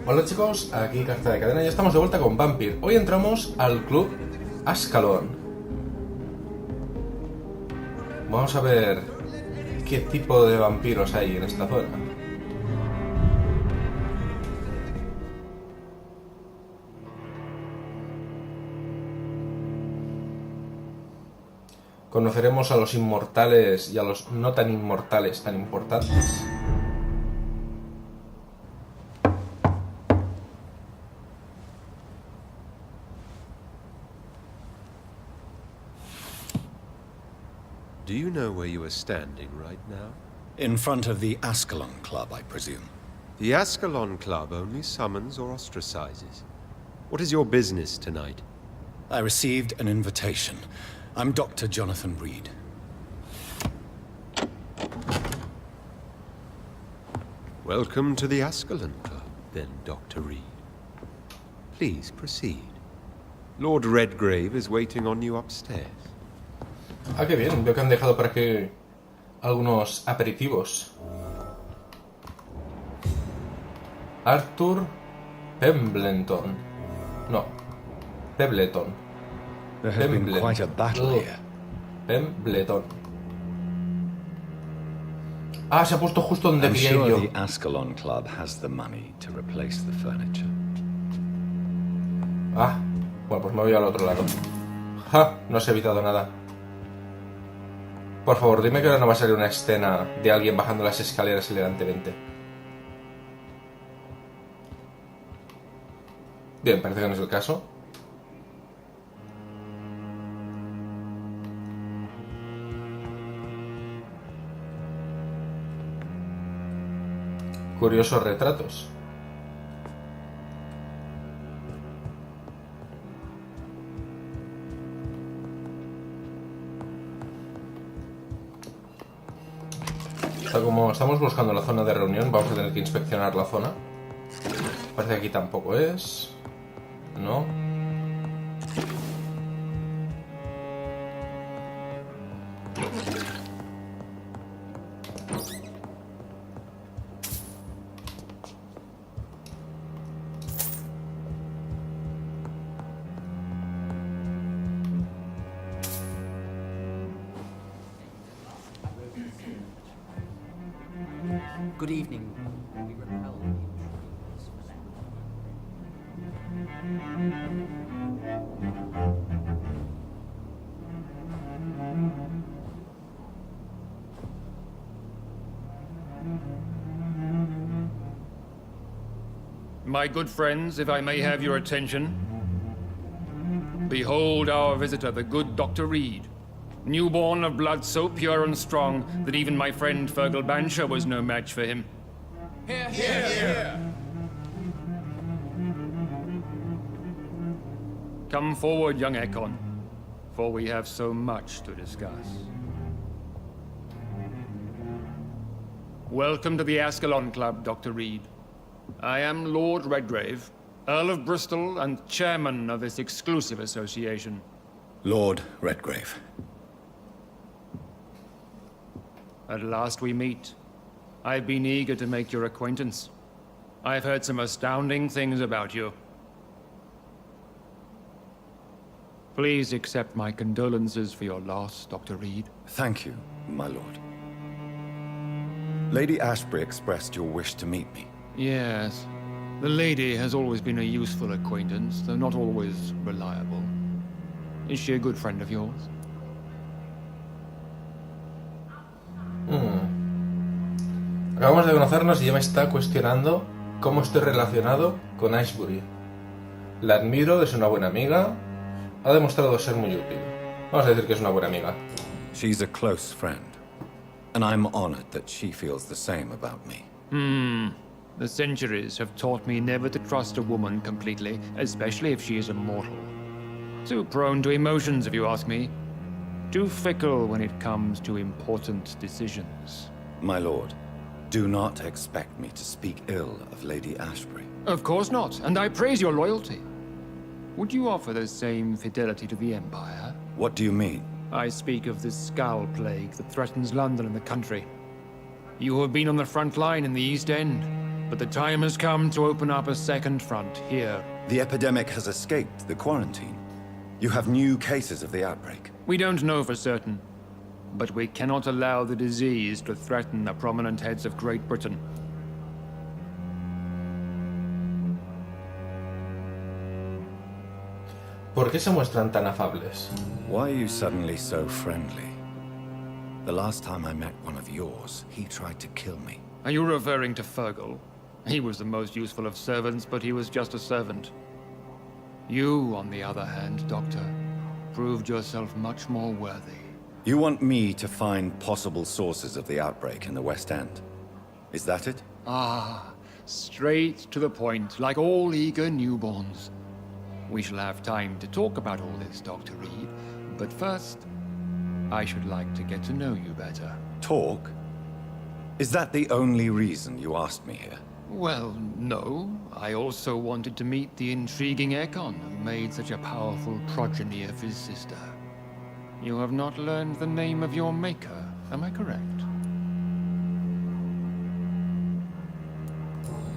Hola chicos, aquí Carta de Cadena y estamos de vuelta con Vampyr. Hoy entramos al club Ascalon. Vamos a ver qué tipo de vampiros hay en esta zona. Conoceremos a los inmortales y a los no tan inmortales tan importantes. Do you know where you are standing right now? In front of the Ascalon Club, I presume. The Ascalon Club only summons or ostracizes. What is your business tonight? I received an invitation. I'm Dr. Jonathan Reed. Welcome to the Ascalon Club, then, Dr. Reed. Please proceed. Lord Redgrave is waiting on you upstairs. Ah, qué bien. Veo que han dejado por aquí algunos aperitivos. Arthur Pembleton. No. Pebleton. There has been quite a battle here. Pembleton. Ah, se ha puesto justo donde I'm quería sure yo. the Ascalon Club has the money to replace the furniture. Ah, bueno, pues me voy al otro lado. Ja, no has evitado nada. Por favor, dime que ahora no va a salir una escena de alguien bajando las escaleras elegantemente. Bien, parece que no es el caso. Curiosos retratos. Como estamos buscando la zona de reunión, vamos a tener que inspeccionar la zona. Parece que aquí tampoco es. No. Good evening. We repel the My good friends, if I may have your attention. Behold our visitor, the good Dr. Reed. Newborn of blood so pure and strong that even my friend Fergal Bansher was no match for him. Here, here, here. Come forward, young Ekon, for we have so much to discuss. Welcome to the Ascalon Club, Dr. Reed. I am Lord Redgrave, Earl of Bristol and chairman of this exclusive association. Lord Redgrave. At last we meet. I've been eager to make your acquaintance. I've heard some astounding things about you. Please accept my condolences for your loss, Dr. Reed. Thank you, my lord. Lady Ashbury expressed your wish to meet me. Yes. The lady has always been a useful acquaintance, though not always reliable. Is she a good friend of yours? Acabamos de conocernos y ya me está cuestionando cómo estoy relacionado con Ashbury. La admiro, es una buena amiga. Ha demostrado ser muy útil. Vamos a decir que es una buena amiga. She's a close friend, and I'm honored that she feels the same about me. The centuries have taught me never to trust a woman completely, especially if she is a mortal. Too prone to emotions, if you ask me. Too fickle when it comes to important decisions. My lord, do not expect me to speak ill of Lady Ashbury. Of course not, and I praise your loyalty. Would you offer the same fidelity to the Empire? What do you mean? I speak of the Skull Plague that threatens London and the country. You have been on the front line in the East End, But the time has come to open up a second front here. The epidemic has escaped the quarantine. You have new cases of the outbreak. We don't know for certain, but we cannot allow the disease to threaten the prominent heads of Great Britain. ¿Por qué se muestran tan afables? Why are you suddenly so friendly? The last time I met one of yours, he tried to kill me. Are you referring to Fergal? He was the most useful of servants, but he was just a servant. You, on the other hand, Doctor, proved yourself much more worthy. You want me to find possible sources of the outbreak in the West End? Is that it? Ah, straight to the point, like all eager newborns. We shall have time to talk about all this, Dr. Reed, but first, I should like to get to know you better. Talk? Is that the only reason you asked me here? Well, no. I also wanted to meet the intriguing Ekon, who made such a powerful progeny of his sister. You have not learned the name of your maker, am I correct?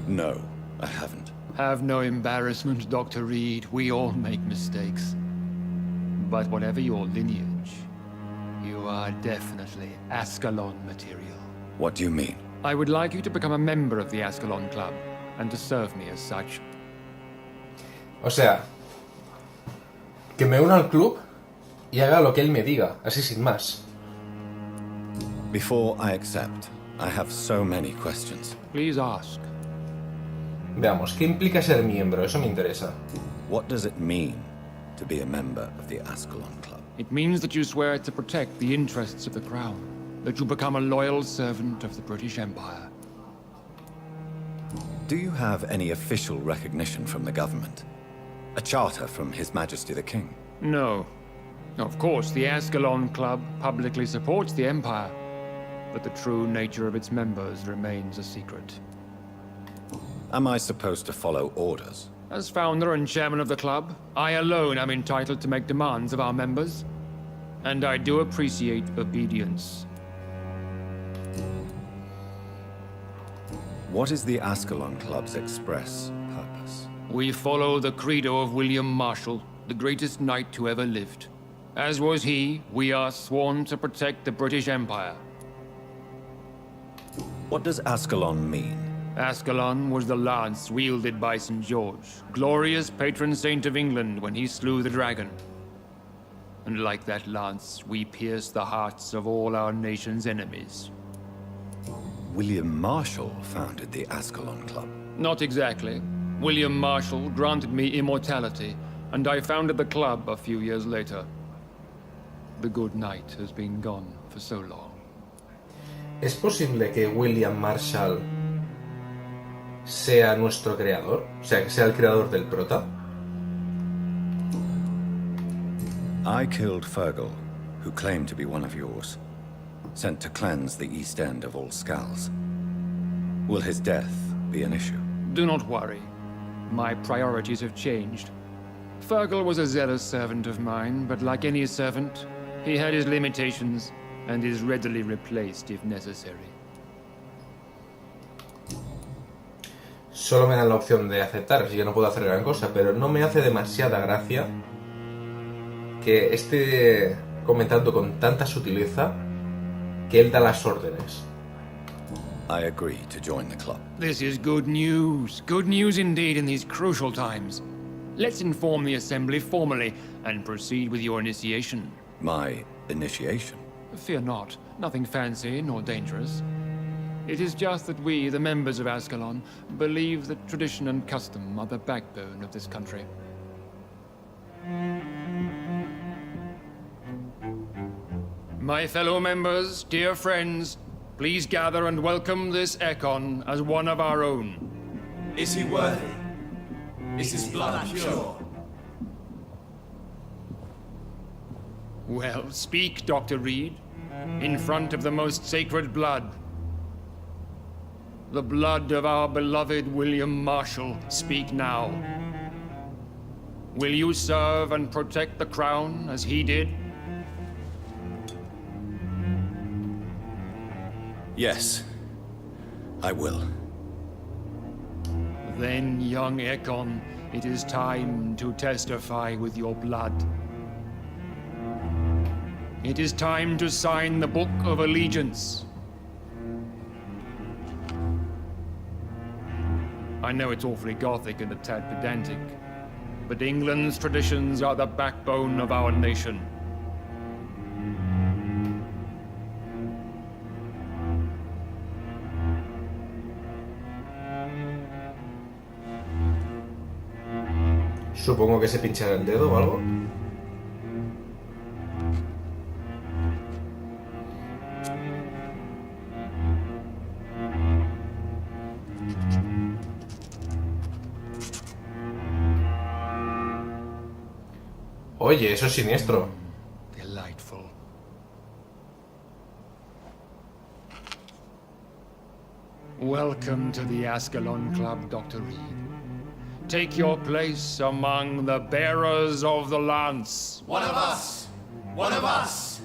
No, I haven't. Have no embarrassment, Dr. Reed. We all make mistakes. But whatever your lineage, you are definitely Ascalon material. What do you mean? I would like you to become a member of the Ascalon Club, and to serve me as such. O sea, que me una al club y haga lo que él me diga, así sin más. Before I accept, I have so many questions. Please ask. Veamos, ¿qué implica ser miembro? Eso me interesa. What does it mean to be a member of the Ascalon Club? It means that you swear to protect the interests of the Crown, that you become a loyal servant of the British Empire. Do you have any official recognition from the government? A charter from His Majesty the King? No. Of course, the Ascalon Club publicly supports the Empire, but the true nature of its members remains a secret. Am I supposed to follow orders? As founder and chairman of the club, I alone am entitled to make demands of our members, and I do appreciate obedience. What is the Ascalon Club's express purpose? We follow the credo of William Marshall, the greatest knight who ever lived. As was he, we are sworn to protect the British Empire. What does Ascalon mean? Ascalon was the lance wielded by St. George, glorious patron saint of England when he slew the dragon. And like that lance, we pierce the hearts of all our nation's enemies. William Marshall founded the Ascalon Club. Not exactly. William Marshall granted me immortality, and I founded the club a few years later. The good knight has been gone for so long. ¿Es posible que William Marshall sea nuestro creador? O sea, que sea el creador del prota. I killed Fergal, who claimed to be one of yours, sent to cleanse the East End of all Scals. Will his death be an issue? Do not worry. My priorities have changed. Fergal was a zealous servant of mine, but like any servant, he had his limitations and is readily replaced if necessary. Solo me dan la opción de aceptar, así que no puedo hacer gran cosa, pero no me hace demasiada gracia que esté comentando con tanta sutileza que él da las órdenes. I agree to join the club. This is good news. Good news indeed in these crucial times. Let's inform the Assembly formally and proceed with your initiation. My initiation? Fear not. Nothing fancy nor dangerous. It is just that we, the members of Ascalon, believe that tradition and custom are the backbone of this country. My fellow members, dear friends, please gather and welcome this Ekon as one of our own. Is he worthy? Is his blood pure? Well, speak, Dr. Reed, in front of the most sacred blood. The blood of our beloved William Marshall, speak now. Will you serve and protect the crown as he did? Yes, I will. Then, young Ekon, it is time to testify with your blood. It is time to sign the Book of Allegiance. I know it's awfully gothic and a tad pedantic, but England's traditions are the backbone of our nation. Supongo que se pinchará el dedo o algo. Oye, eso es siniestro. Delightful. Welcome to the Ascalon Club, Dr. Reed. Take your place among the bearers of the lance. One of us! One of us!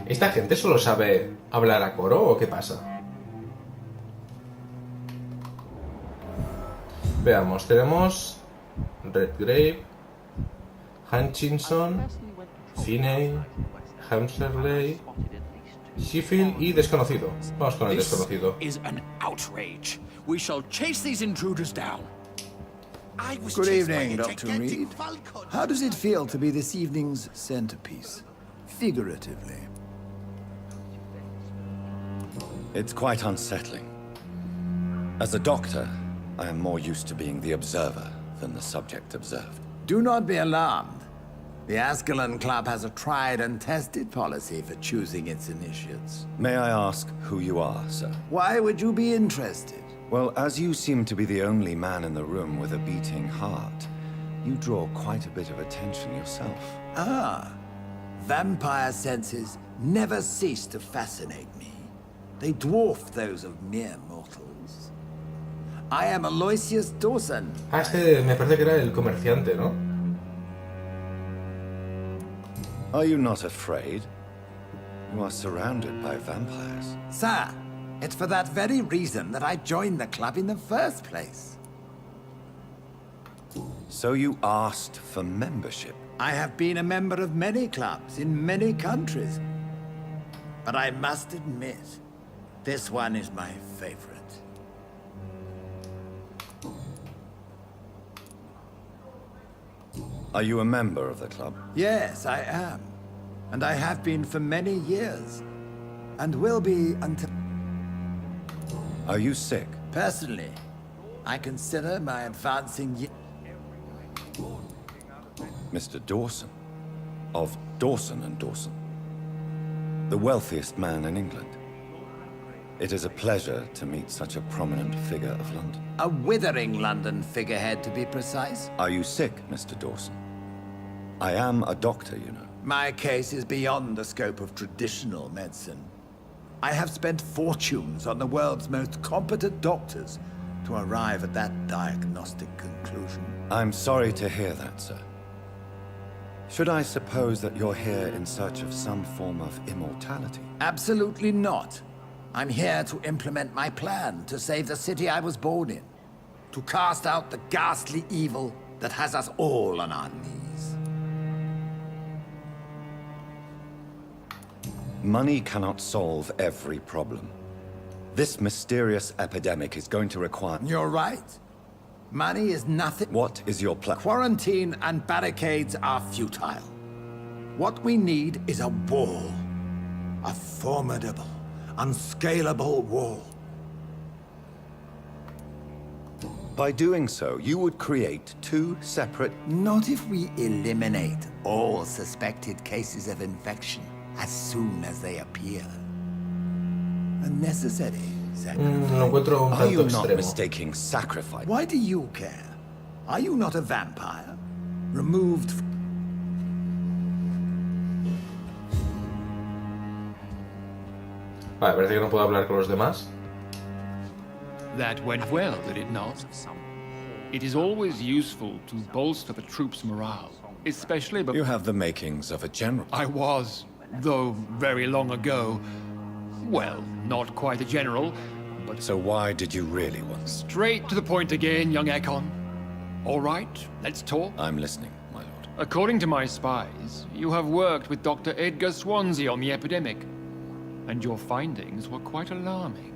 ¿Esta gente solo sabe hablar a coro o qué pasa? Veamos, tenemos Redgrave, Hutchinson, Finney, Hamsterley, Sheffield y desconocido. Vamos con el desconocido. Is an outrage. We shall chase these intruders down. Good evening, Dr. Reed. How does it feel to be this evening's centerpiece? Figuratively. It's quite unsettling. As a doctor, I am more used to being the observer than the subject observed. Do not be alarmed. The Ascalon Club has a tried and tested policy for choosing its initiates. May I ask who you are, sir? Why would you be interested? Well, as you seem to be the only man in the room with a beating heart, you draw quite a bit of attention yourself. Ah, vampire senses never cease to fascinate me. They dwarf those of mere mortals. I am Aloysius Dawson. Ah, este me parece que era el comerciante, ¿no? Are you not afraid? You are surrounded by vampires. Sir, it's for that very reason that I joined the club in the first place. So you asked for membership? I have been a member of many clubs in many countries. But I must admit, this one is my favorite. Are you a member of the club? Yes, I am. And I have been for many years. And will be until... Are you sick? Personally, I consider my advancing Mr. Dawson, of Dawson and Dawson, the wealthiest man in England. It is a pleasure to meet such a prominent figure of London. A withering London figurehead, to be precise. Are you sick, Mr. Dawson? I am a doctor, you know. My case is beyond the scope of traditional medicine. I have spent fortunes on the world's most competent doctors to arrive at that diagnostic conclusion. I'm sorry to hear that, sir. Should I suppose that you're here in search of some form of immortality? Absolutely not. I'm here to implement my plan to save the city I was born in. To cast out the ghastly evil that has us all on our knees. Money cannot solve every problem. This mysterious epidemic is going to require... You're right. Money is nothing. What is your plan? Quarantine and barricades are futile. What we need is a wall. A formidable, unscalable wall. By doing so, you would create two separate... Not if we eliminate all suspected cases of infection as soon as they appear. A necessary sacrifice. Lo encuentro un Are tanto you not extremo. mistaking sacrifice? Why do you care? Are you not a vampire? Removed... Vale, parece que no puedo hablar con los demás. That went well, did it not? It is always useful to bolster the troops' morale, especially You have the makings of a general. I was, though very long ago, well, not quite a general, but So why did you really want... straight to the point again, young Ekon. All right, let's talk. I'm listening, my lord. According to my spies, you have worked with Dr. Edgar Swansea on the epidemic, and your findings were quite alarming.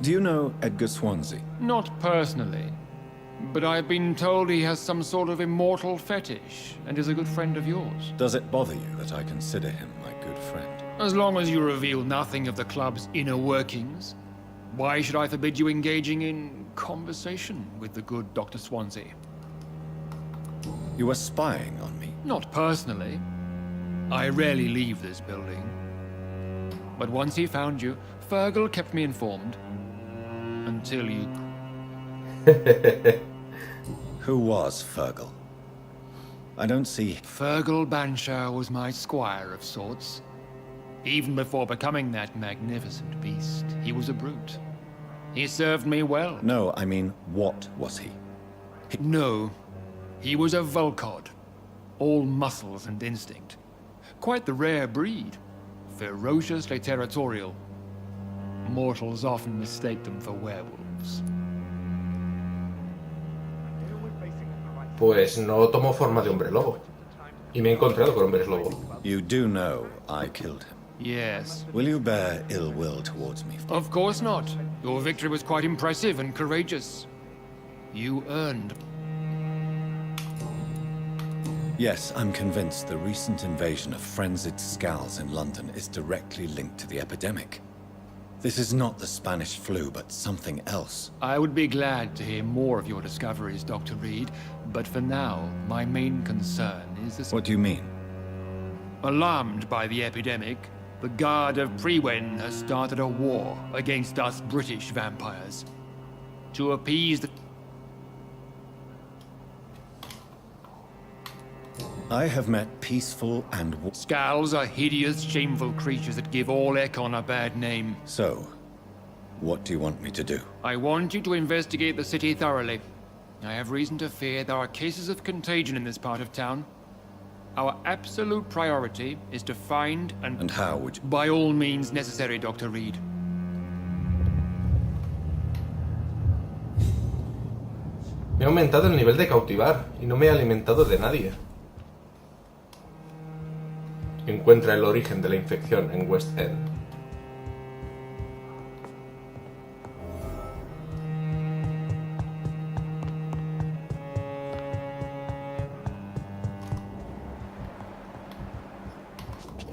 Do you know Edgar Swansea? Not personally, but I've been told he has some sort of immortal fetish and is a good friend of yours. Does it bother you that I consider him my good friend? As long as you reveal nothing of the club's inner workings, why should I forbid you engaging in conversation with the good Dr. Swansea? You were spying on me. Not personally. I rarely leave this building. But once he found you, Fergal kept me informed. Until you... Who was Fergal? I don't see... Fergal Banshire was my squire of sorts. Even before becoming that magnificent beast, he was a brute. He served me well. No, I mean, what was he? No, he was a Volcod. All muscles and instinct. Quite the rare breed. Ferociously territorial. Mortals often mistake them for werewolves. Pues no tomo forma de hombre lobo. Y me he encontrado con hombres lobo. You do know I killed him. Yes. Will you bear ill will towards me? Of course not. Your victory was quite impressive and courageous. You earned... Yes, I'm convinced the recent invasion of frenzied Scals in London is directly linked to the epidemic. This is not the Spanish flu, but something else. I would be glad to hear more of your discoveries, Dr. Reed, but for now, my main concern is this... What do you mean? Alarmed by the epidemic, the Guard of Priwen has started a war against us British vampires. To appease the... I have met peaceful and... Scals are hideous, shameful creatures that give all Ekon a bad name. So, what do you want me to do? I want you to investigate the city thoroughly. I have reason to fear there are cases of contagion in this part of town. Our absolute priority is to find and... And how would you... By all means necessary, Dr. Reed. Me ha aumentado el nivel de cautivar y no me he alimentado de nadie. Encuentra el origen de la infección en West End.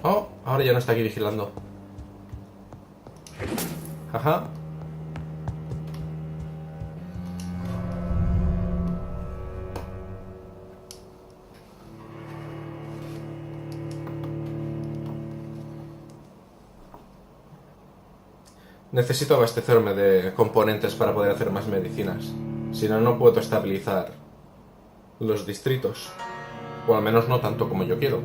Oh, ahora ya no está aquí vigilando. Ajá. Necesito abastecerme de componentes para poder hacer más medicinas. Si no, no puedo estabilizar los distritos. O al menos no tanto como yo quiero.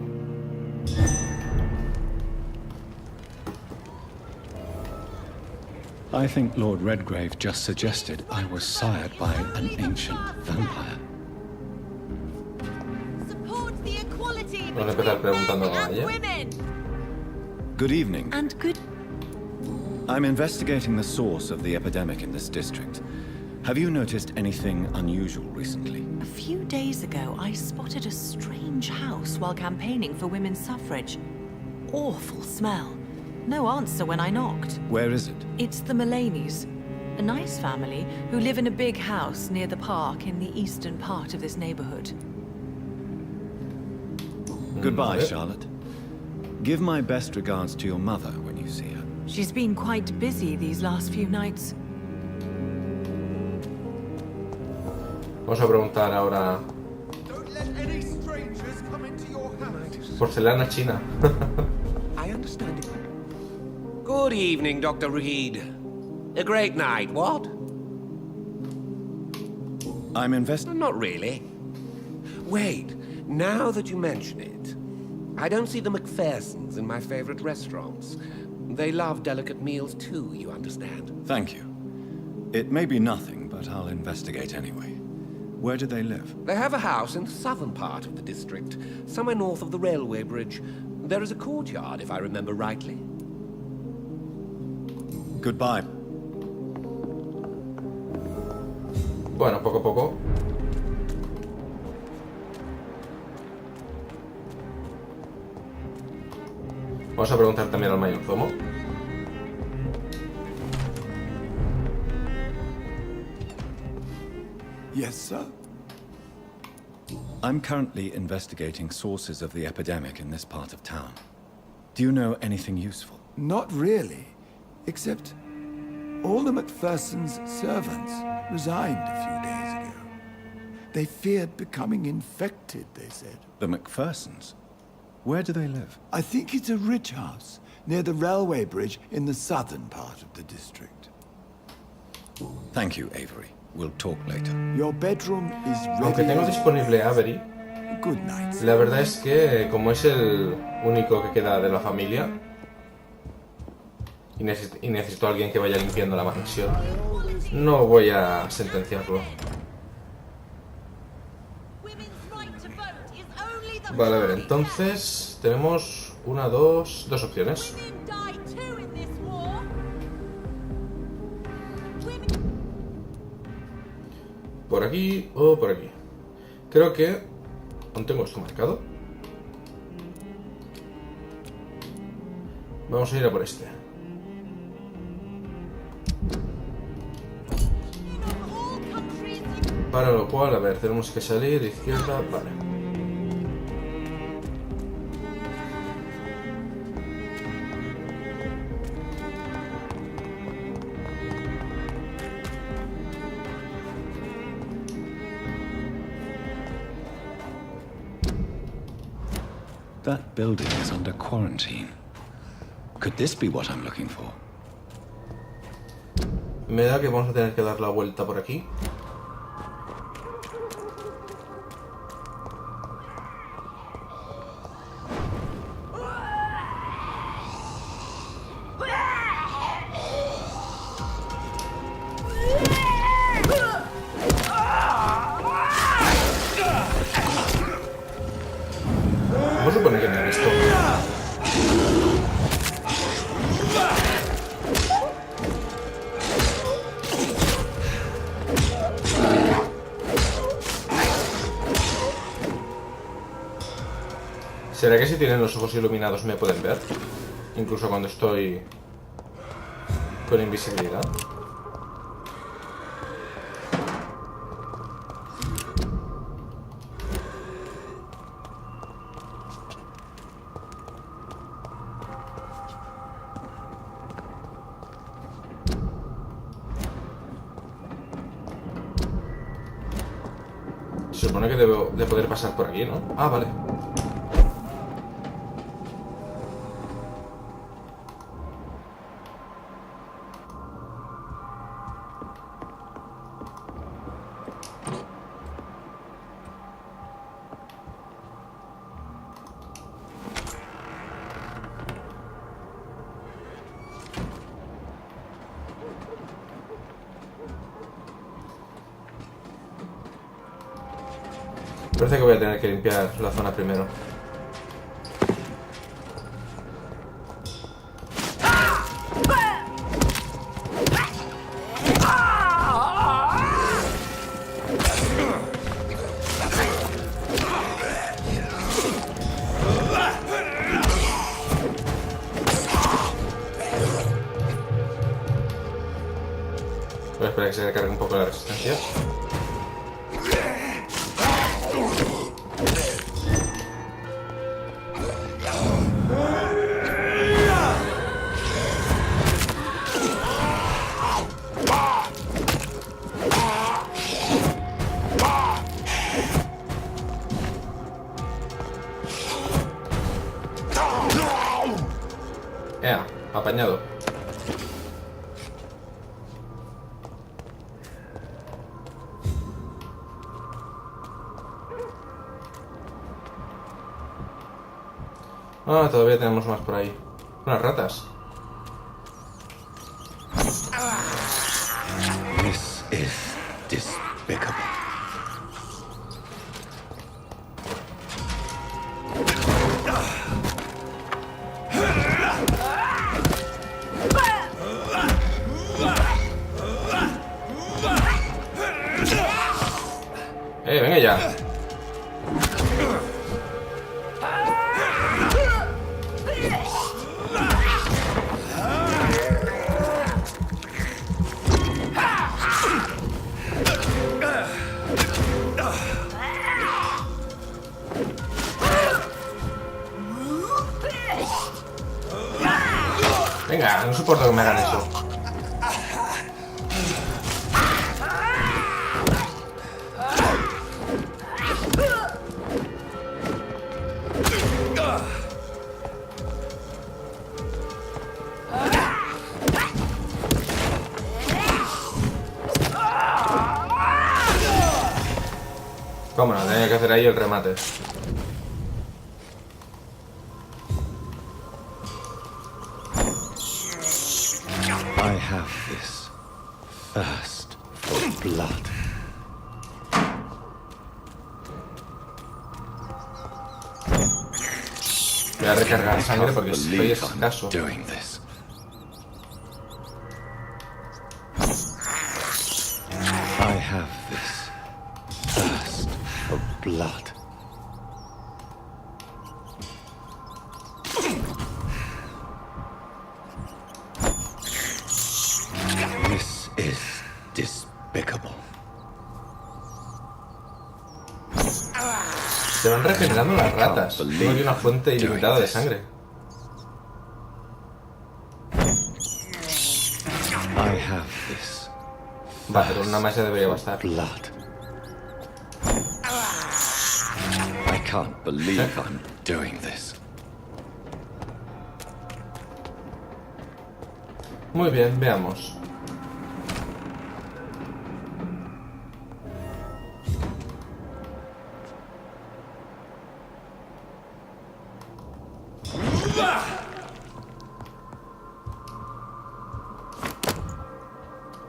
I think Lord Redgrave just suggested I was sired by an ancient vampire. Support the equality Vamos a empezar preguntando a and ella. women. Good evening. And good... I'm investigating the source of the epidemic in this district. Have you noticed anything unusual recently? A few days ago, I spotted a strange house while campaigning for women's suffrage. Awful smell. No answer when I knocked. Where is it? It's the Mullaneys, a nice family who live in a big house near the park in the eastern part of this neighborhood. Goodbye, Charlotte. Give my best regards to your mother when you see her. She's been quite busy these last few nights. Vamos a preguntar ahora. Don't let any strangers come into your house. Porcelana china. I understand it. Good evening, Dr. Reed. A great night, what? I'm investing. Not really. Wait, now that you mention it, I don't see the McPhersons in my favorite restaurants. They love delicate meals too, you understand? Thank you. It may be nothing, but I'll investigate anyway. Where do they live? They have a house in the southern part of the district, somewhere north of the railway bridge. There is a courtyard, if I remember rightly. Goodbye. Bueno, poco a poco. Vamos a preguntar también al mayordomo. Yes, sir? I'm currently investigating sources of the epidemic in this part of town. Do you know anything useful? Not really. Except all the Macpherson's servants resigned a few days ago. They feared becoming infected, they said. The Macphersons? Where do they live? I think it's a rich house near the railway bridge in the southern part of the district. Thank you, Avery. We'll talk later. Your bedroom is ready. Aunque tengo disponible Avery, Good night, sir. la verdad es que como es el único que queda de la familia y necesito a alguien que vaya limpiando la mansión, no voy a sentenciarlo. Vale, a ver, entonces tenemos dos opciones. Por aquí o por aquí. Creo que aún tengo esto marcado. Vamos a ir a por este. Para lo cual, a ver, tenemos que salir izquierda, vale. That building is under quarantine. Could this be what I'm looking for? Me da que vamos a tener que dar la vuelta por aquí. ¿Cómo se supone que me ha visto? ¿Será que si tienen los ojos iluminados me pueden ver? Incluso cuando estoy con invisibilidad. Se supone que debo de poder pasar por aquí, ¿no? Ah, vale. Parece que voy a tener que limpiar la zona primero. Voy a esperar a que se recargue un poco la resistencia. Apañado. Ah, todavía tenemos más por ahí. Unas ratas. This is despicable. ya! Venga, no soporto que me hagan eso. Cómo no, tenía que hacer ahí el remate. I have this thirst for blood. Voy a recargar sangre porque estoy Believe escaso. I'm doing this. I have this thirst for blood. This is despicable. Se van regenerando las ratas. Tengo aquí una fuente ilimitada de sangre. I have this Va, pero una más ya debería bastar. blood. I can't believe I'm doing this. Muy bien, veamos.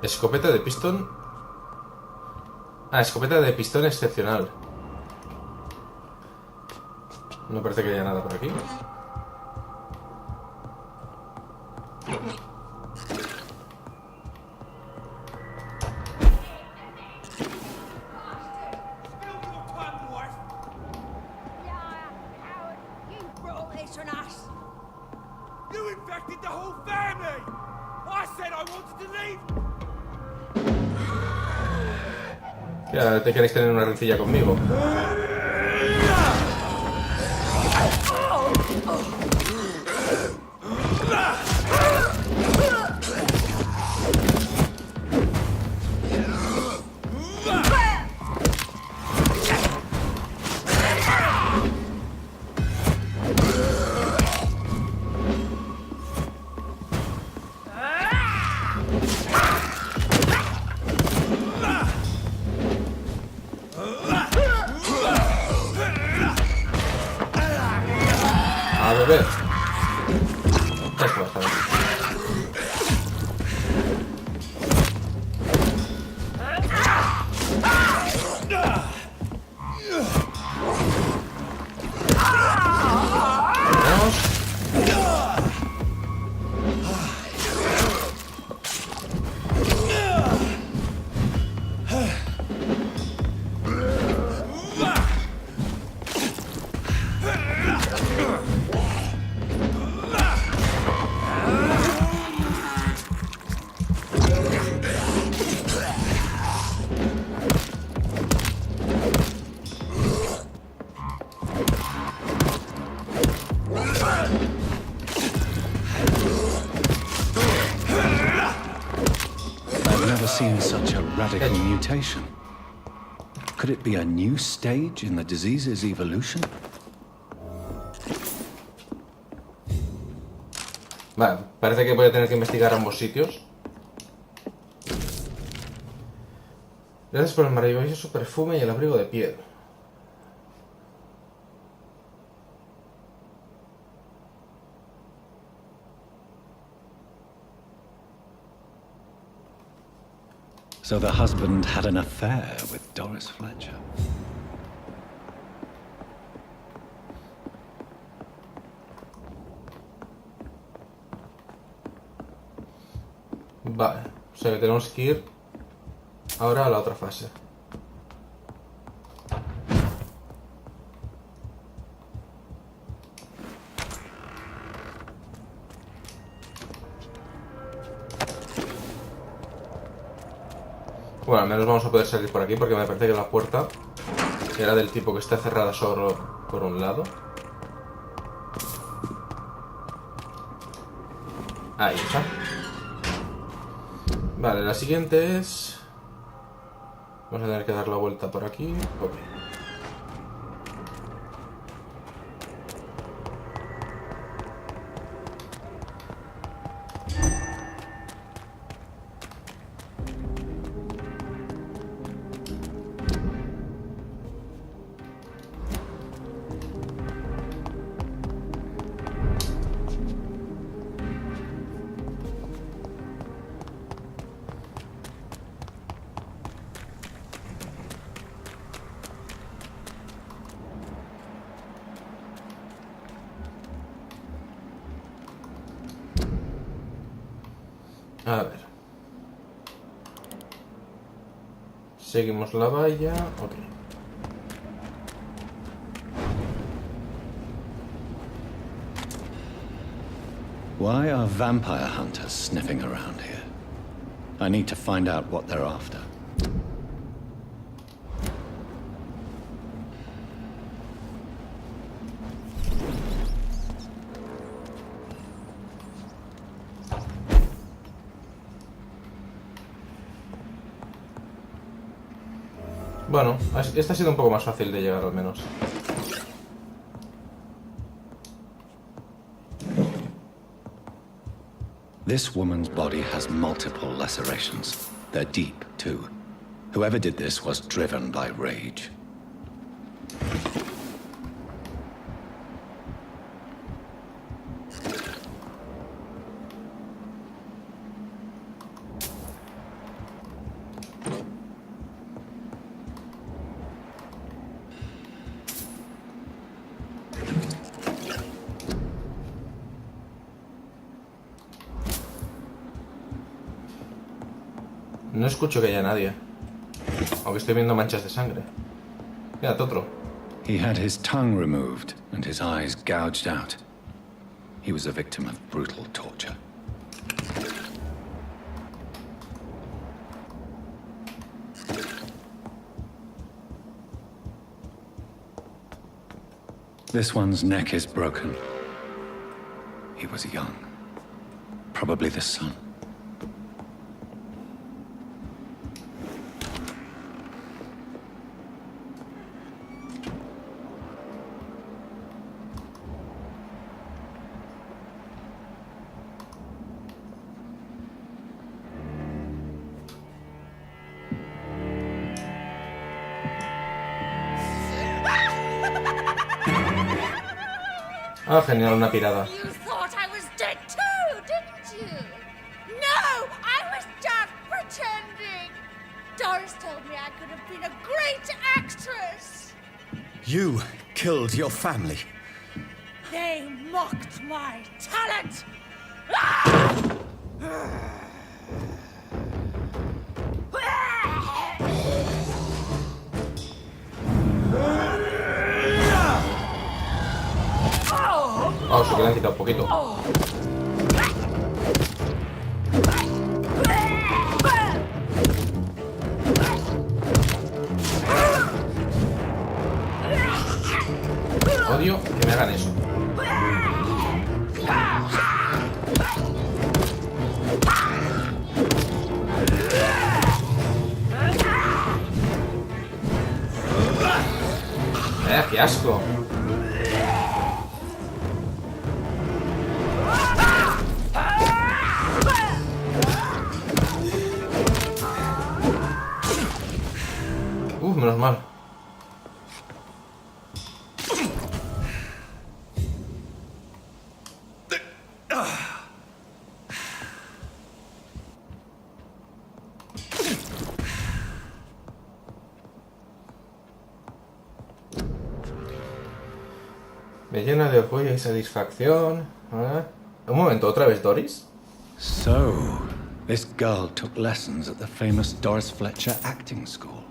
Escopeta de pistón. Ah, escopeta de pistón excepcional. No parece que haya nada por aquí. You infected the whole family! I said I wanted to leave! Ya, te queréis tener una rencilla conmigo. A beber. Esto basta. I've never seen such a radical mutation. Could it be a new stage in the disease's evolution? Vale, parece que voy a tener que investigar ambos sitios. Gracias por el maravilloso perfume y el abrigo de piel. So the husband had an affair with Doris Fletcher. Vale, o sea que tenemos que ir ahora a la otra fase. Bueno, al menos vamos a poder salir por aquí porque me parece que la puerta era del tipo que está cerrada solo por un lado. Ahí está. Vale, la siguiente es... Vamos a tener que dar la vuelta por aquí. Ok. A ver. Seguimos la valla. Ok. Why are vampire hunters sniffing around here? I need to find out what they're after. Bueno, esta ha sido un poco más fácil de llegar al menos. This woman's body has multiple lacerations. They're deep, too. Whoever did this was driven by rage. No escucho que haya nadie. Aunque estoy viendo manchas de sangre. Mira, otro. He had his tongue removed and his eyes gouged out. He was a victim of brutal torture. This one's neck is broken. He was young. Probably the son. Ah, genial, una pirada. You thought I was dead too, didn't you? No, I was just pretending. Doris told me I could have been a great actress. You killed your family. They mocked my talent. Oh, se que le han quitado un poquito. Odio que me hagan eso. ¡Qué asco! Menos mal. Me llena de orgullo y satisfacción. Un momento, ¿otra vez Doris? So, this girl took lessons at the famous Doris Fletcher acting school.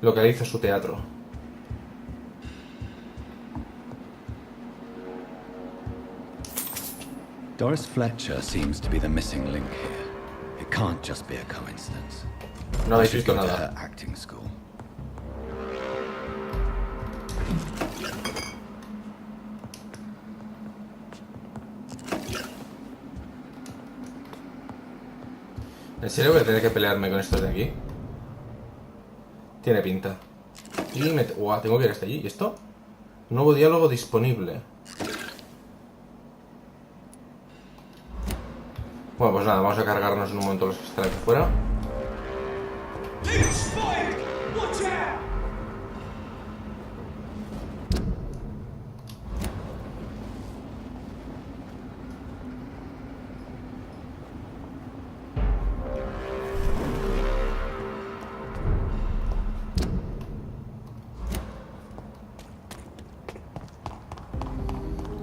Localiza su teatro. Doris Fletcher seems to be the missing link here. It can't just be a coincidence. No I habéis should visto go to nada. her acting school. ¿En serio voy a tener que pelearme con estos de aquí? Tiene pinta. Y me... Uah, tengo que ir hasta allí. ¿Y esto? Nuevo diálogo disponible. Bueno, pues nada, vamos a cargarnos en un momento los que están aquí fuera.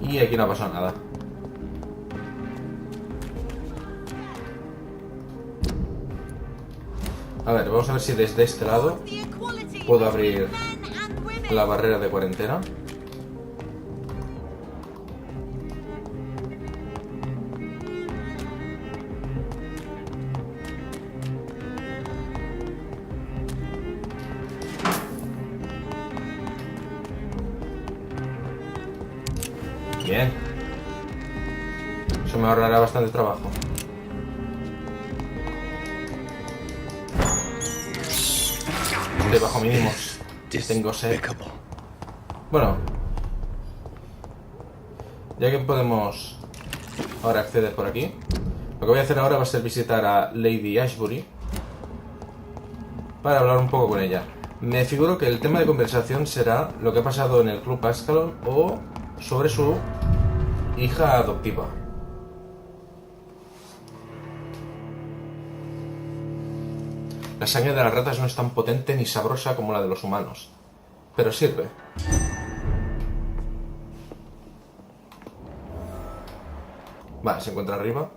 Y aquí no ha pasado nada. A ver, vamos a ver si desde este lado puedo abrir la barrera de cuarentena. Bien. Eso me ahorrará bastante trabajo. Estoy bajo mínimos. Tengo sed. Bueno. Ya que podemos ahora acceder por aquí, lo que voy a hacer ahora va a ser visitar a Lady Ashbury para hablar un poco con ella. Me figuro que el tema de conversación será lo que ha pasado en el club Ascalon o sobre su hija adoptiva. La sangre de las ratas no es tan potente ni sabrosa como la de los humanos, pero sirve. Vale, se encuentra arriba.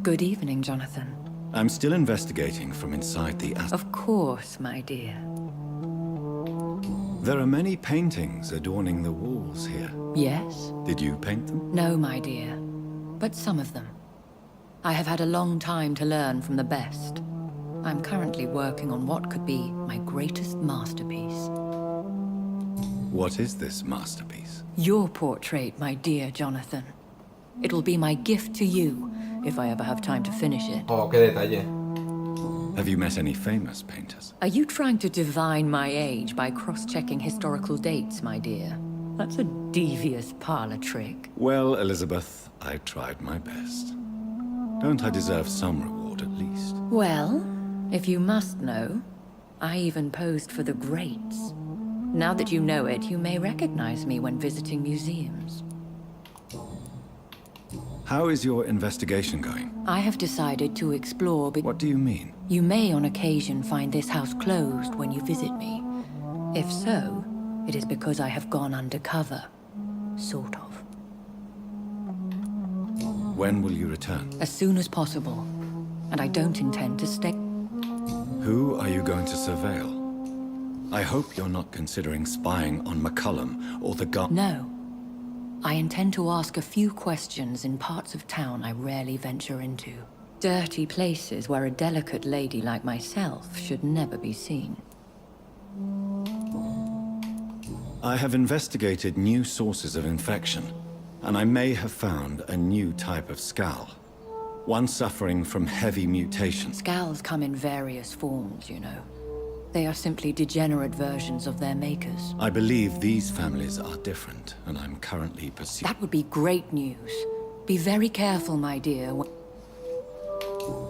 Good evening, Jonathan. I'm still investigating from inside the Of course, my dear. There are many paintings adorning the walls here. Yes? Did you paint them? No, my dear. But some of them. I have had a long time to learn from the best. I'm currently working on what could be my greatest masterpiece. What is this masterpiece? Your portrait, my dear Jonathan. It'll be my gift to you, if I ever have time to finish it. Oh, qué detalle. Have you met any famous painters? Are you trying to divine my age by cross-checking historical dates, my dear? That's a devious parlor trick. Well, Elizabeth, I tried my best. Don't I deserve some reward at least? Well, if you must know, I even posed for the greats. Now that you know it, you may recognize me when visiting museums. How is your investigation going? I have decided to explore. What do you mean? You may on occasion find this house closed when you visit me. If so, it is because I have gone undercover. Sort of. When will you return? As soon as possible. And I don't intend to stay. Who are you going to surveil? I hope you're not considering spying on McCullum or the guard. No. I intend to ask a few questions in parts of town I rarely venture into. Dirty places where a delicate lady like myself should never be seen. I have investigated new sources of infection, and I may have found a new type of Skal. One suffering from heavy mutations. Skals come in various forms, you know. They are simply degenerate versions of their makers. I believe these families are different, and I'm currently pursuing... That would be great news. Be very careful, my dear.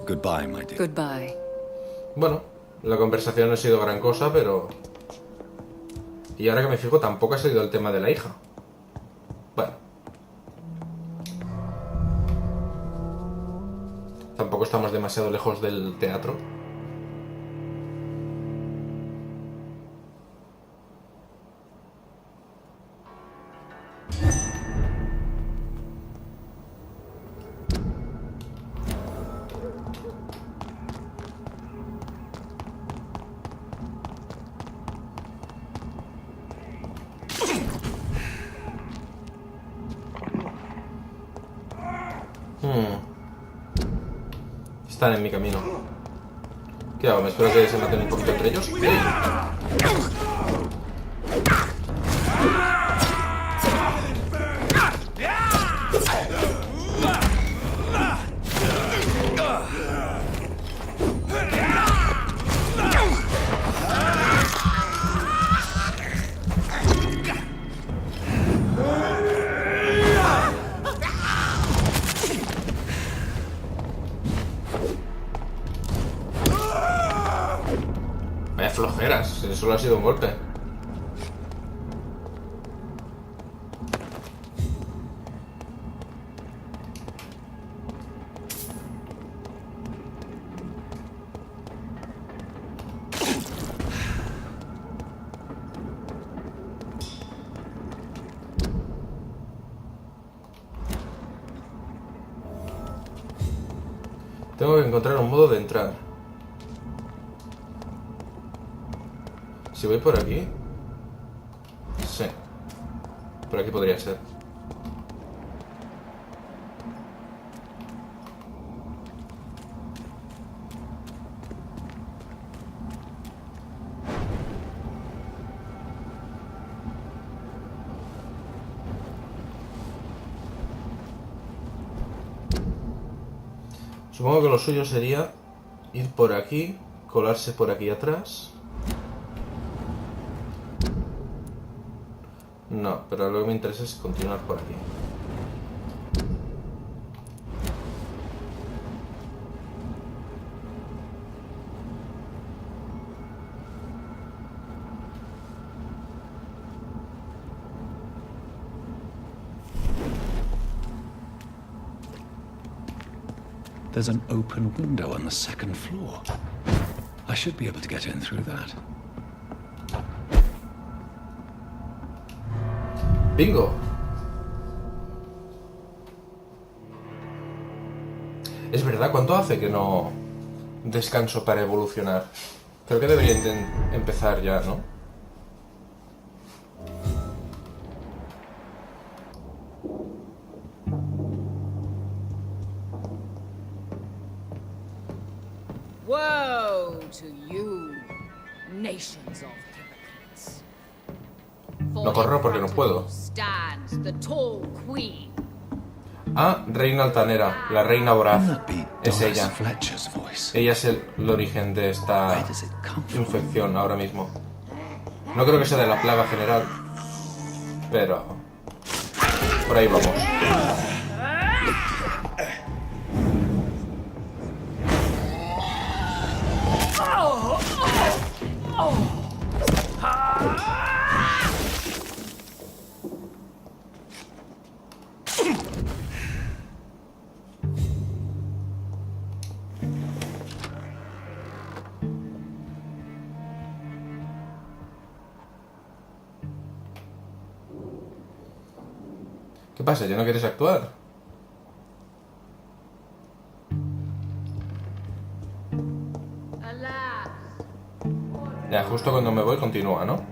Goodbye, my dear. Goodbye. Bueno, la conversación no ha sido gran cosa, pero... Y ahora que me fijo, tampoco ha salido el tema de la hija. Bueno. Tampoco estamos demasiado lejos del teatro. Están en mi camino. ¿Qué hago? ¿Me espero que se maten un poquito entre ellos? Vaya flojeras, solo ha sido un golpe. Tengo que encontrar un modo de entrar. Si voy por aquí... Sí. Por aquí podría ser. Supongo que lo suyo sería ir por aquí, colarse por aquí atrás. No, pero lo que me interesa es continuar por aquí. There's an open window on the second floor. I should be able to get in through that. ¡Bingo! Es verdad, ¿cuánto hace que no descanso para evolucionar? Creo que debería empezar ya, ¿no? Woe to you, nations of hypocrites. No corro porque no puedo. Stands the tall queen. Ah, reina altanera, la reina voraz. Es ella. Ella es el origen de esta infección ahora mismo. No creo que sea de la plaga general, pero por ahí vamos. ¿Qué pasa? ¿Ya no quieres actuar? Ya, justo cuando me voy continúa, ¿no?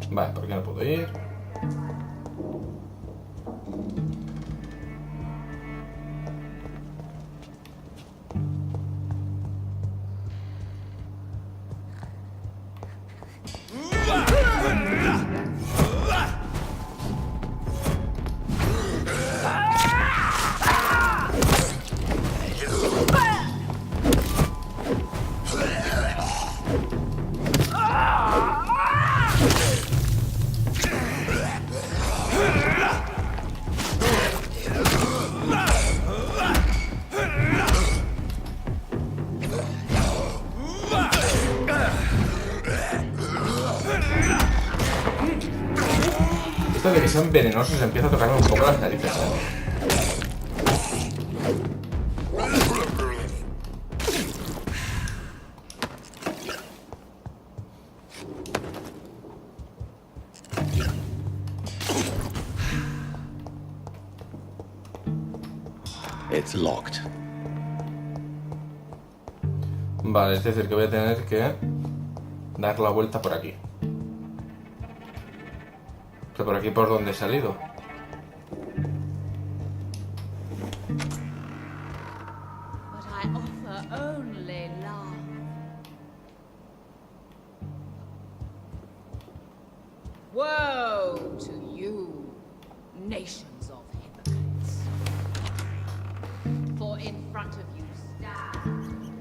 Vale, ¿por qué no puedo ir? Esto de que sean venenosos empieza a tocarme un poco las narices, ¿eh? It's locked. Vale, es decir que voy a tener que dar la vuelta por aquí. Pero por aquí por donde he salido. But I offer only love. Woe to you, nations of hypocrites. For in front of you stand.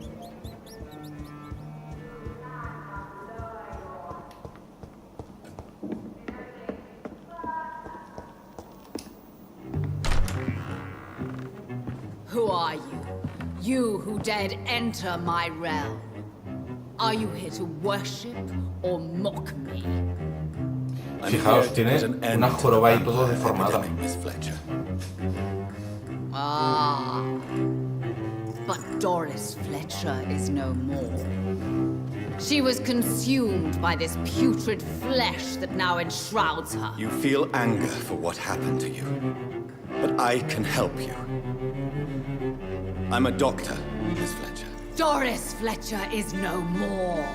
Who are you? You who dared enter my realm. Are you here to worship or mock me? Fijaos, tiene una joroba y todo deformada. Miss Fletcher. Ah. But Doris Fletcher is no more. She was consumed by this putrid flesh that now enshrouds her. You feel anger for what happened to you. But I can help you. I'm a doctor, Miss Fletcher. Doris Fletcher is no more.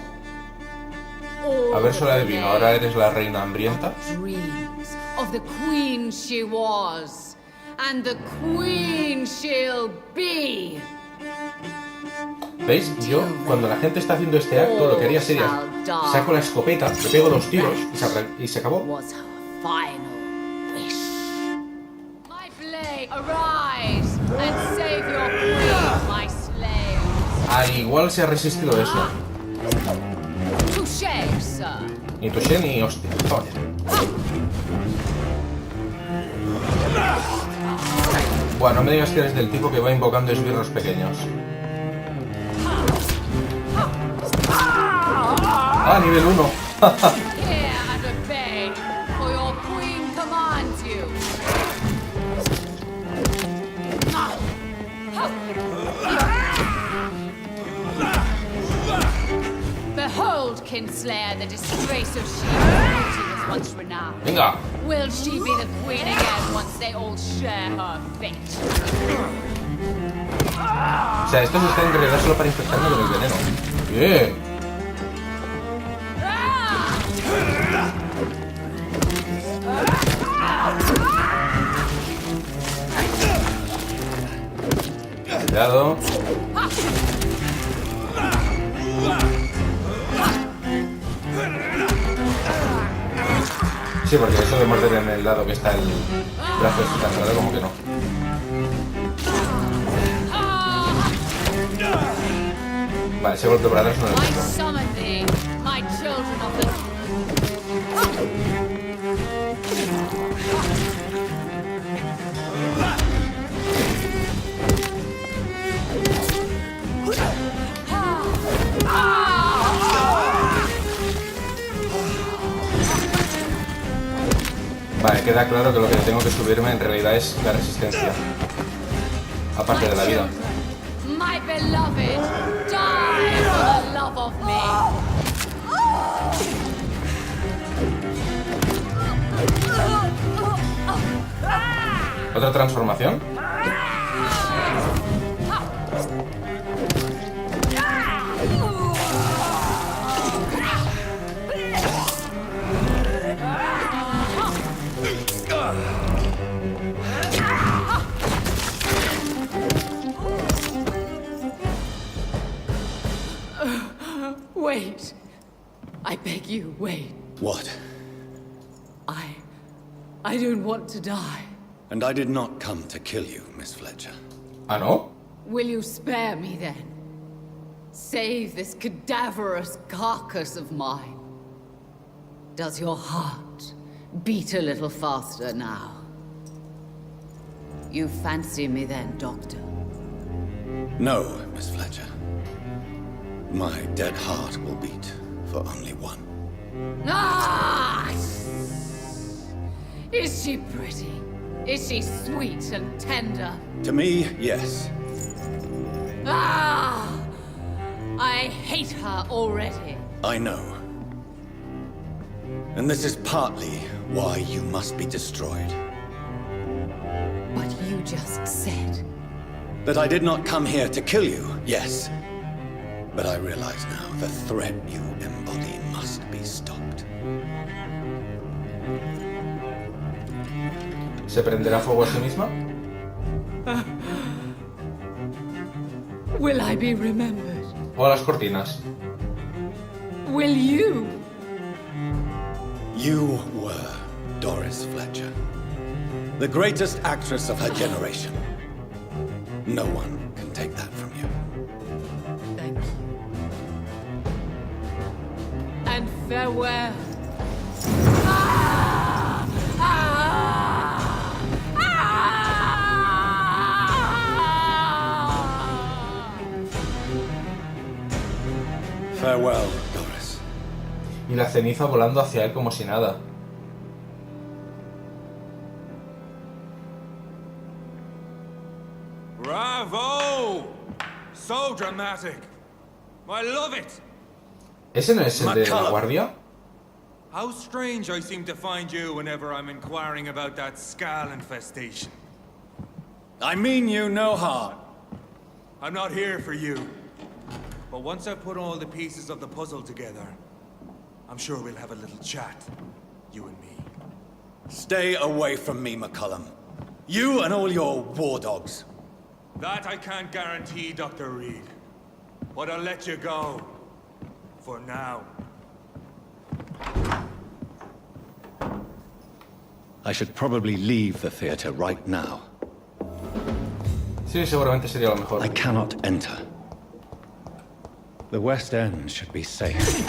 A ver, sola adivino, ahora eres la reina hambrienta. Dreams of the queen she was, and the queen she'll be. ¿Veis? Yo, cuando la gente está haciendo este acto, lo que haría sería saco la escopeta, le pego 2 tiros y se acabó. Was her final wish. My blade, arise and save your queen, my slaves. Al igual se ha resistido eso. Touché, sir. Ni touché ni hostia. Joder. Bueno, no me digas que eres del tipo que va invocando esbirros pequeños. Ah, nivel 1. Hear and obey, for your queen commands you. Behold, Kinslayer, the disgrace of she who was once renowned. Venga. Will she be the queen again once they all share her fate? O sea, esto se está en realidad solo para infectarme con el veneno. Bien. Cuidado. Sí, porque eso de morder en el lado que está el brazo descansado, como que no. Vale, ese golpe para atrás no lo he visto. Vale, queda claro que lo que tengo que subirme en realidad es la resistencia. Aparte de la vida. My beloved, die for the love of me. ¿Otra transformación? Wait. I beg you, wait. What? I don't want to die. And I did not come to kill you, Miss Fletcher. ¿Ah, no? Will you spare me then? Save this cadaverous carcass of mine. Does your heart beat a little faster now? You fancy me then, Doctor? No, Miss Fletcher. My dead heart will beat for only one. Ah! Is she pretty? Is she sweet and tender? To me, yes. Ah! I hate her already. I know. And this is partly why you must be destroyed. But you just said That I did not come here to kill you, yes. But I realize now the threat you embody must be stopped. ¿Se prenderá fuego a sí misma? Will I be remembered? O a las cortinas. Will you? You were Doris Fletcher, the greatest actress of her generation. No one can take that from you. Thank you. And farewell. Farewell, Doris. Y la ceniza volando hacia él como si nada. Bravo! So dramatic. I love it. ¿Ese no es el de la guardia? How strange I seem to find you whenever I'm inquiring about that Skal infestation. I mean you no harm. I'm not here for you. But once I've put all the pieces of the puzzle together, I'm sure we'll have a little chat, you and me. Stay away from me, McCullum. You and all your war dogs. That I can't guarantee, Dr. Reed. But I'll let you go. For now. I should probably leave the theater right now. Sí, seguramente sería lo mejor. I cannot enter. The West End should be safe.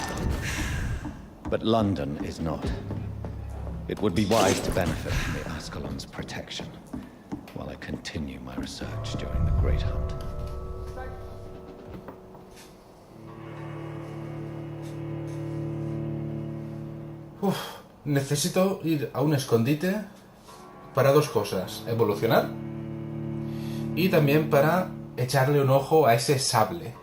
But London is not. It would be wise to benefit from the Ascalon's protection while I continue my research during the Great Hunt. Necesito ir a un escondite para dos cosas. Evolucionar y también para echarle un ojo a ese sable.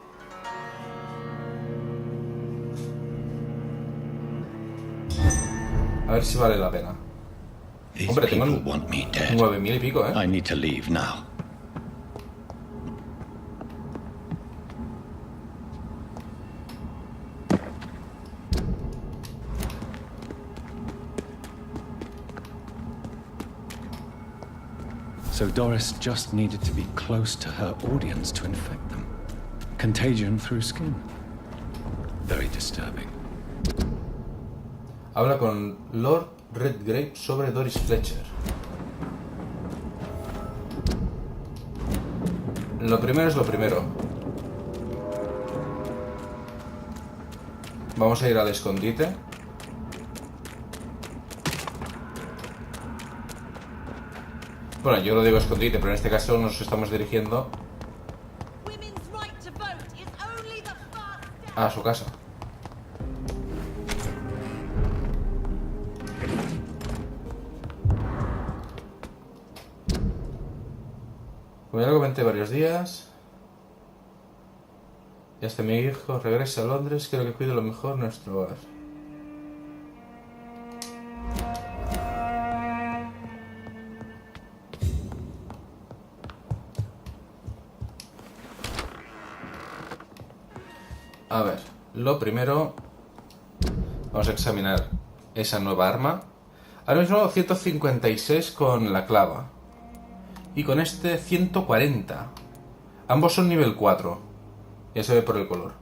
A ver si vale la pena. Hombre, tengo 9.000 y pico, ¿eh? I need to leave now. So Doris just needed to be close to her audience to infect them. Contagion through skin. Very disturbing. Habla con Lord Redgrave sobre Doris Fletcher. Lo primero es lo primero. Vamos a ir al escondite. Bueno, yo lo digo escondite, pero en este caso nos estamos dirigiendo a su casa. Como ya lo comenté varios días, y hasta mi hijo regrese a Londres, quiero que cuide lo mejor nuestro hogar. A ver, lo primero, vamos a examinar esa nueva arma. Ahora mismo 156 con la clava. Y con este 140. Ambos son nivel 4. Ya se ve por el color.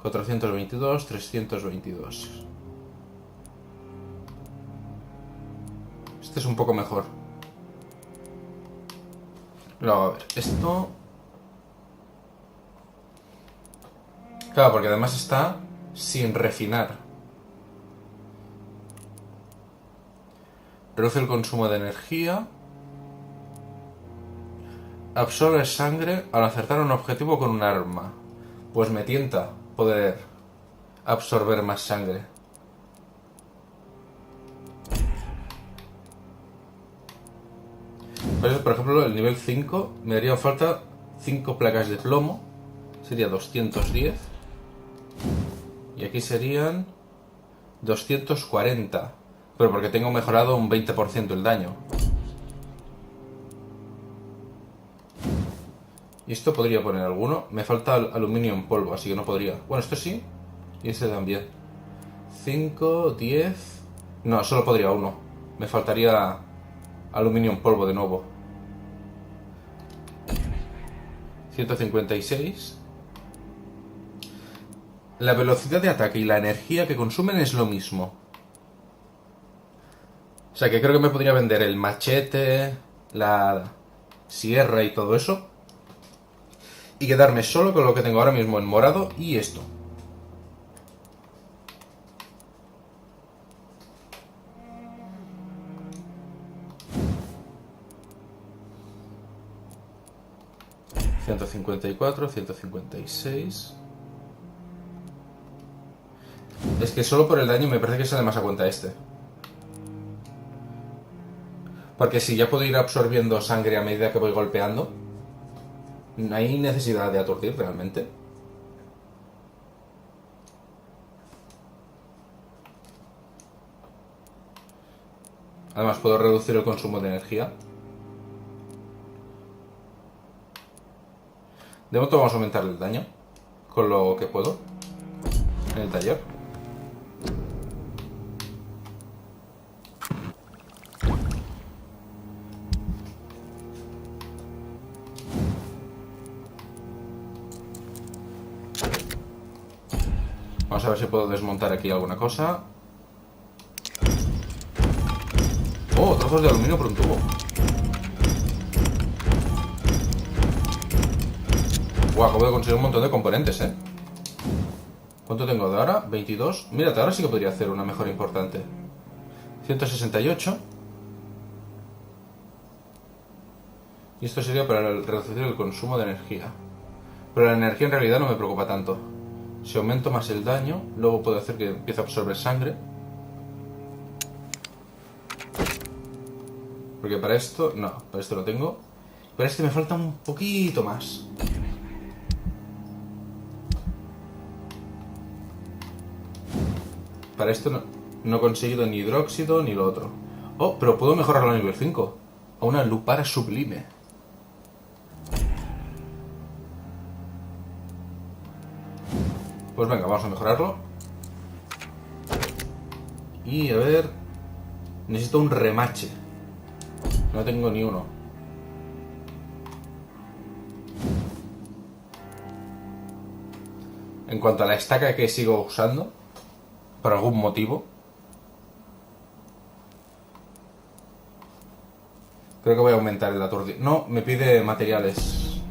422, 322. Este es un poco mejor. Luego, a ver, esto... Claro, porque además está sin refinar. Reduce el consumo de energía. Absorbe sangre al acertar un objetivo con un arma. Pues me tienta poder absorber más sangre. Pues, por ejemplo, el nivel 5 me daría falta 5 placas de plomo. Sería 210. Y aquí serían 240. Pero porque tengo mejorado un 20% el daño. Y esto podría poner alguno. Me falta aluminio en polvo, así que no podría. Bueno, esto sí. Y este también. 5, 10... No, solo podría uno. Me faltaría aluminio en polvo de nuevo. 156. La velocidad de ataque y la energía que consumen es lo mismo. O sea que creo que me podría vender el machete, la sierra y todo eso. Y quedarme solo con lo que tengo ahora mismo en morado y esto. ...154, 156... Es que solo por el daño me parece que sale más a cuenta este. Porque si ya puedo ir absorbiendo sangre a medida que voy golpeando, no hay necesidad de aturdir realmente. Además puedo reducir el consumo de energía. De momento vamos a aumentar el daño con lo que puedo en el taller. Vamos a ver si puedo desmontar aquí alguna cosa. Oh, trozos de aluminio por un tubo. Guau, acabo de conseguir un montón de componentes, ¿eh? ¿Cuánto tengo de ahora? 22. Mírate, ahora sí que podría hacer una mejora importante. 168. Y esto sería para reducir el consumo de energía. Pero la energía en realidad no me preocupa tanto. Si aumento más el daño, luego puedo hacer que empiece a absorber sangre. Porque para esto... No, para esto lo tengo. Para este me falta un poquito más. Para esto no he conseguido ni hidróxido ni lo otro. Oh, pero puedo mejorarlo a nivel 5. A una lupara sublime. Pues venga, vamos a mejorarlo. Y a ver... Necesito un remache. No tengo ni uno. En cuanto a la estaca que sigo usando, por algún motivo, creo que voy a aumentar el aturdir. No, me pide materiales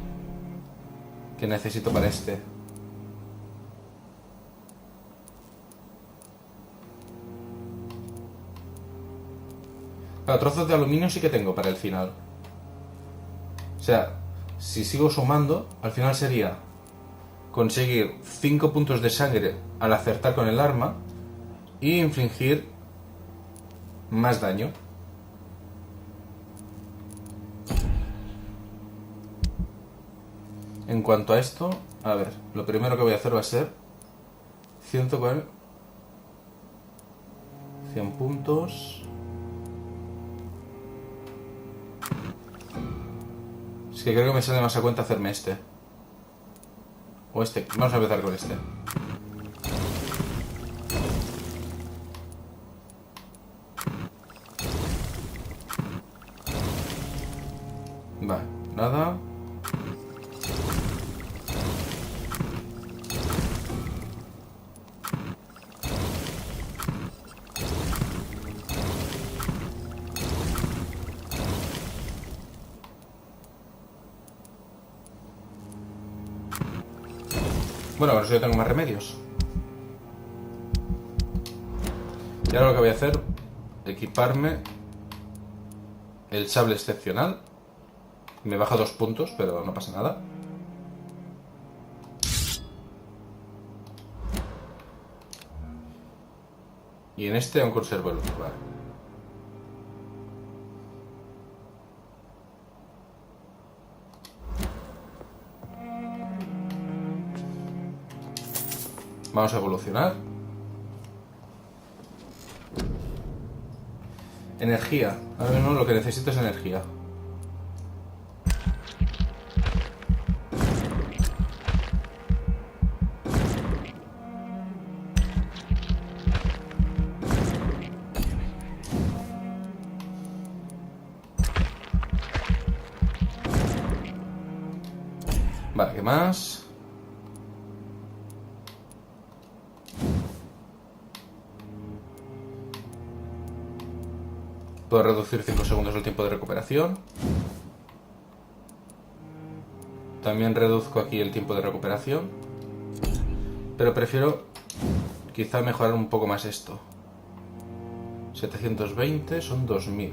que necesito para este. Claro, trozos de aluminio sí que tengo para el final. O sea, si sigo sumando, al final sería conseguir 5 puntos de sangre al acertar con el arma y infligir más daño. En cuanto a esto, a ver, lo primero que voy a hacer va a ser 140, 100 puntos. Es que creo que me sale más a cuenta hacerme este. O este. Vamos a empezar con este. Vale, nada. Bueno, ahora sí yo tengo más remedios. Y ahora lo que voy a hacer, equiparme el sable excepcional. Me baja 2 puntos, pero no pasa nada. Y en este aún conservo el otro, vale. Vamos a evolucionar. Energía. Ahora mismo lo que necesito es energía. Vale, ¿qué más? Puedo reducir 5 segundos el tiempo de recuperación. También reduzco aquí el tiempo de recuperación. Pero prefiero quizá mejorar un poco más esto. 720 son 2000.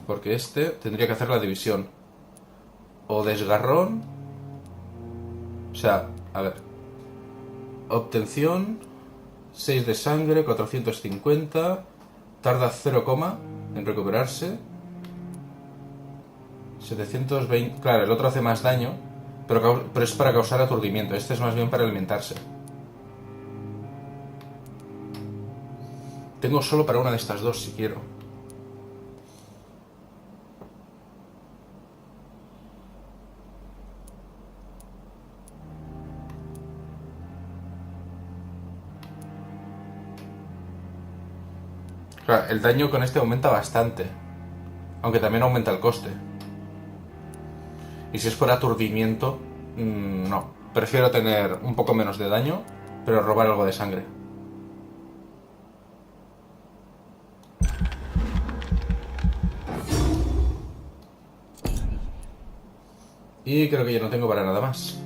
Porque este tendría que hacer la división. O desgarrón. O sea, a ver. Obtención. 6 de sangre, 450. Tarda 0, en recuperarse. 720. Claro, el otro hace más daño. Pero es para causar aturdimiento. Este es más bien para alimentarse. Tengo solo para una de estas dos si quiero. Claro, el daño con este aumenta bastante. Aunque también aumenta el coste. Y si es por aturdimiento, no. Prefiero tener un poco menos de daño, pero robar algo de sangre. Y creo que ya no tengo para nada más.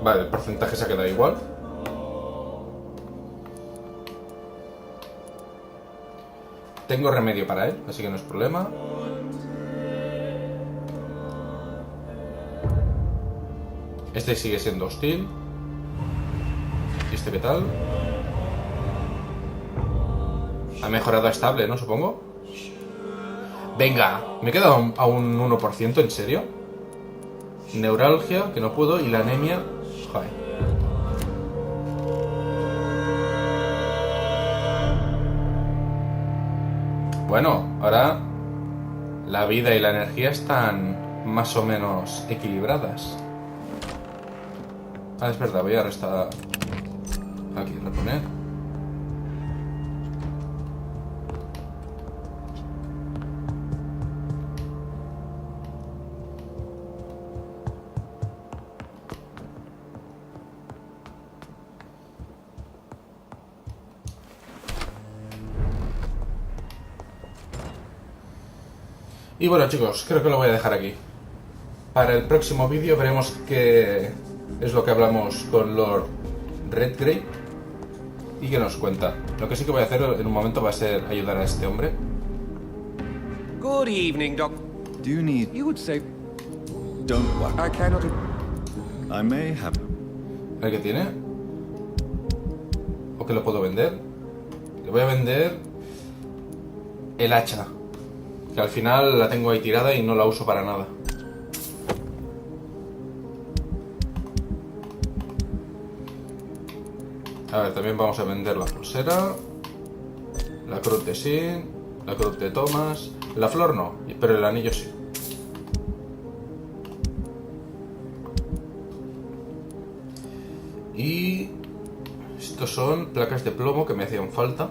Vale, el porcentaje se ha quedado igual. Tengo remedio para él, así que no es problema. Este sigue siendo hostil. ¿Y este qué tal? Ha mejorado a estable, ¿no? Supongo. Venga, me he quedado a un 1%, ¿en serio? Neuralgia, que no puedo, y la anemia... Joder. Bueno, ahora la vida y la energía están más o menos equilibradas. Ah, es verdad, voy a restar... Aquí, reponer. Y bueno, chicos, creo que lo voy a dejar aquí. Para el próximo vídeo veremos qué es lo que hablamos con Lord Redgrave y qué nos cuenta. Lo que sí que voy a hacer en un momento va a ser ayudar a este hombre. Good evening, Doc. Do you need... You would say... Don't worry. I cannot... I may have... ¿El que tiene? ¿O que lo puedo vender? Le voy a vender el hacha, que al final la tengo ahí tirada y no la uso para nada. A ver, también vamos a vender la pulsera, la cruz de Sin, la cruz de Thomas, la flor no, pero el anillo sí. Y estos son placas de plomo que me hacían falta.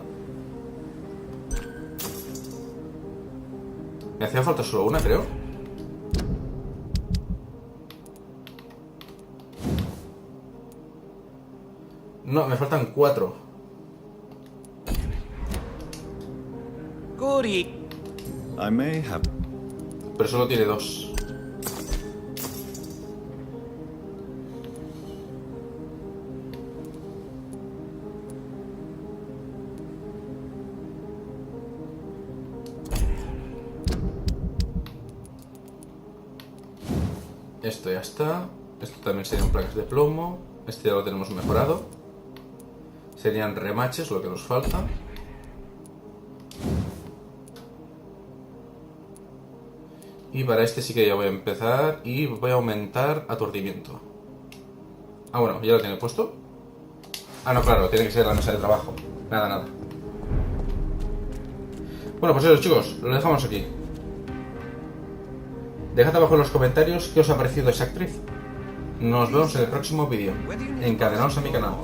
Me hacía falta solo una, creo. No, me faltan 4. Goody. I may have... Pero solo tiene 2. Esto ya está. Esto también serían placas de plomo. Este ya lo tenemos mejorado. Serían remaches lo que nos falta. Y para este sí que ya voy a empezar. Y voy a aumentar aturdimiento. Ah, bueno, ¿ya lo tiene puesto? Ah, no, claro, tiene que ser la mesa de trabajo. Nada, nada. Bueno, pues eso, chicos, lo dejamos aquí. Dejad abajo en los comentarios qué os ha parecido esa actriz. Nos vemos en el próximo vídeo. Encadenaos a mi canal.